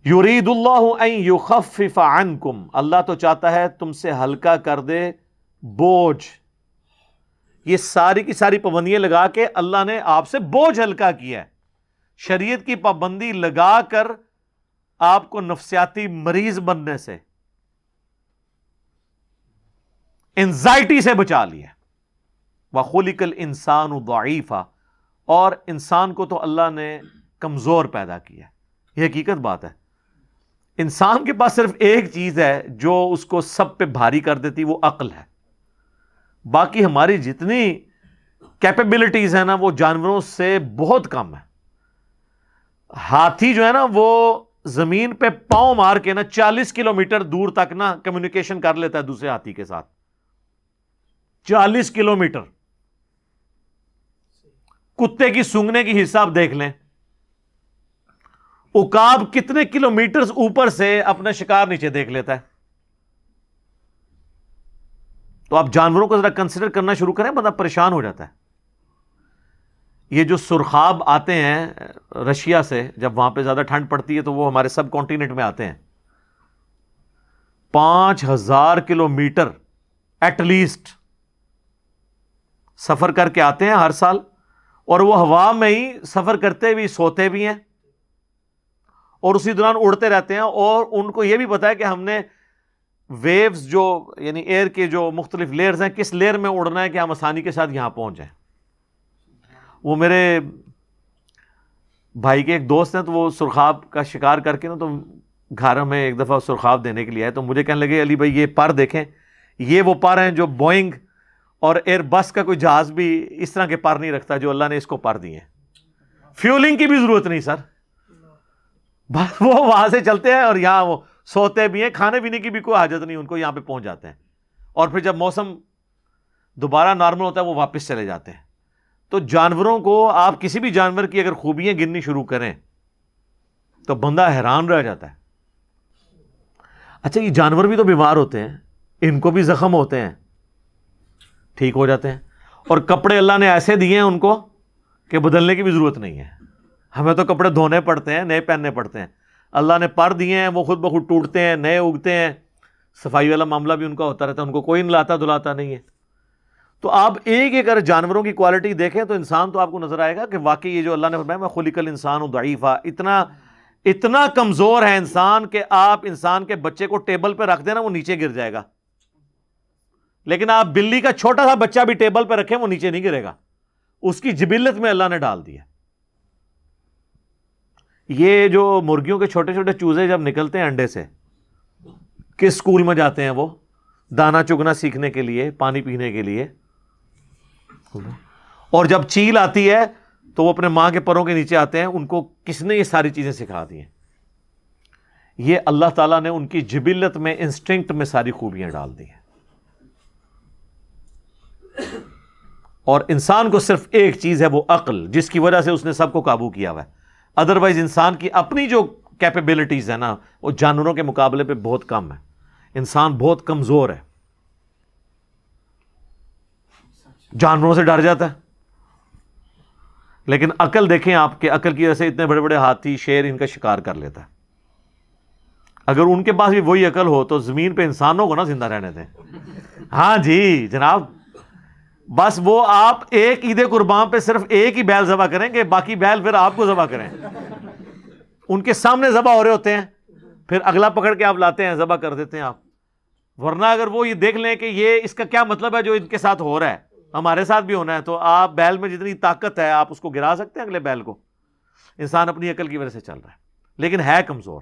یرید اللہ ان یخفف عنکم، اللہ تو چاہتا ہے تم سے ہلکا کر دے بوجھ. یہ ساری کی ساری پابندیاں لگا کے اللہ نے آپ سے بوجھ ہلکا کیا ہے. شریعت کی پابندی لگا کر آپ کو نفسیاتی مریض بننے سے، انزائٹی سے بچا لیا. وَخُلِقَ الْإِنسَانُ ضَعِيفًا، اور انسان کو تو اللہ نے کمزور پیدا کیا. یہ حقیقت بات ہے. انسان کے پاس صرف ایک چیز ہے جو اس کو سب پہ بھاری کر دیتی، وہ عقل ہے. باقی ہماری جتنی کیپیبلٹیز ہیں نا وہ جانوروں سے بہت کم ہے. ہاتھی جو ہے نا وہ زمین پہ پاؤں مار کے نا 40 کلومیٹر دور تک نا کمیونیکیشن کر لیتا ہے دوسرے ہاتھی کے ساتھ. 40 کلومیٹر. کتے کی سونگنے کی حساب دیکھ لیں. عقاب کتنے کلومیٹرز اوپر سے اپنا شکار نیچے دیکھ لیتا ہے. تو آپ جانوروں کو ذرا کنسیڈر کرنا شروع کریں، بندہ پریشان ہو جاتا ہے. یہ جو سرخاب آتے ہیں رشیا سے، جب وہاں پہ زیادہ ٹھنڈ پڑتی ہے تو وہ ہمارے سب کانٹیننٹ میں آتے ہیں. 5000 کلومیٹر ایٹ لیسٹ سفر کر کے آتے ہیں ہر سال، اور وہ ہوا میں ہی سفر کرتے بھی سوتے بھی ہیں اور اسی دوران اڑتے رہتے ہیں. اور ان کو یہ بھی پتا ہے کہ ہم نے ویوز جو یعنی ایئر کے جو مختلف لیئرز ہیں کس لیئر میں اڑنا ہے کہ ہم آسانی کے ساتھ یہاں پہنچ جائیں. وہ میرے بھائی کے ایک دوست ہیں تو وہ سرخاب کا شکار کر کے نا تو گھر میں ایک دفعہ سرخاب دینے کے لیے آئے تو مجھے کہنے لگے علی بھائی یہ پر دیکھیں، یہ وہ پر ہیں جو بوئنگ اور ایئر بس کا کوئی جہاز بھی اس طرح کے پر نہیں رکھتا جو اللہ نے اس کو پر دیے. فیولنگ کی بھی ضرورت نہیں سر، بس وہ وہاں سے چلتے ہیں اور یہاں وہ سوتے بھی ہیں، کھانے پینے کی بھی کوئی حاجت نہیں، ان کو یہاں پہ پہنچ جاتے ہیں. اور پھر جب موسم دوبارہ نارمل ہوتا ہے وہ واپس چلے جاتے ہیں. تو جانوروں کو آپ کسی بھی جانور کی اگر خوبیاں گننی شروع کریں تو بندہ حیران رہ جاتا ہے. اچھا یہ جانور بھی تو بیمار ہوتے ہیں، ان کو بھی زخم ہوتے ہیں، ٹھیک ہو جاتے ہیں. اور کپڑے اللہ نے ایسے دیے ہیں ان کو کہ بدلنے کی بھی ضرورت نہیں ہے. ہمیں تو کپڑے دھونے پڑتے ہیں، نئے پہننے پڑتے ہیں. اللہ نے پر دیے ہیں، وہ خود بخود ٹوٹتے ہیں، نئے اگتے ہیں. صفائی والا معاملہ بھی ان کا ہوتا رہتا ہے، ان کو کوئی نلاتا دلاتا نہیں ہے. تو آپ ایک ایک اگر جانوروں کی کوالٹی دیکھیں تو انسان تو آپ کو نظر آئے گا کہ واقعی یہ جو اللہ نے فرمایا میں خلق الانسان ضعیفا، اتنا کمزور ہے انسان کہ آپ انسان کے بچے کو ٹیبل پہ رکھ دینا وہ نیچے گر جائے گا، لیکن آپ بلی کا چھوٹا سا بچہ بھی ٹیبل پہ رکھیں وہ نیچے نہیں گرے گا. اس کی جبلت میں اللہ نے ڈال دیا. یہ جو مرغیوں کے چھوٹے چھوٹے چوزے جب نکلتے ہیں انڈے سے، کس اسکول میں جاتے ہیں وہ؟ دانا چگنا سیکھنے کے لیے، پانی پینے کے لیے. اور جب چیل آتی ہے تو وہ اپنے ماں کے پروں کے نیچے آتے ہیں. ان کو کس نے یہ ساری چیزیں سکھا دی ہیں؟ یہ اللہ تعالیٰ نے ان کی جبلت میں، انسٹنکٹ میں ساری خوبیاں ڈال دی ہیں. اور انسان کو صرف ایک چیز ہے، وہ عقل، جس کی وجہ سے اس نے سب کو قابو کیا ہوا ہے. ادروائز انسان کی اپنی جو کیپیبلٹیز ہیں نا وہ جانوروں کے مقابلے پہ بہت کم ہے. انسان بہت کمزور ہے، جانوروں سے ڈر جاتا ہے. لیکن عقل دیکھیں آپ کے، عقل کی وجہ سے اتنے بڑے بڑے ہاتھی شیر ان کا شکار کر لیتا ہے. اگر ان کے پاس بھی وہی عقل ہو تو زمین پہ انسانوں کو نہ زندہ رہنے دیں. ہاں جی جناب، بس وہ آپ ایک عید قربان پہ صرف ایک ہی بیل ذبح کریں گے، باقی بیل پھر آپ کو ذبح کریں. ان کے سامنے ذبح ہو رہے ہوتے ہیں، پھر اگلا پکڑ کے آپ لاتے ہیں ذبح کر دیتے ہیں آپ. ورنہ اگر وہ یہ دیکھ لیں کہ یہ اس کا کیا مطلب ہے جو ان کے ساتھ ہو رہا ہے ہمارے ساتھ بھی ہونا ہے، تو آپ بیل میں جتنی طاقت ہے آپ اس کو گرا سکتے ہیں اگلے بیل کو. انسان اپنی عقل کی وجہ سے چل رہا ہے لیکن ہے کمزور.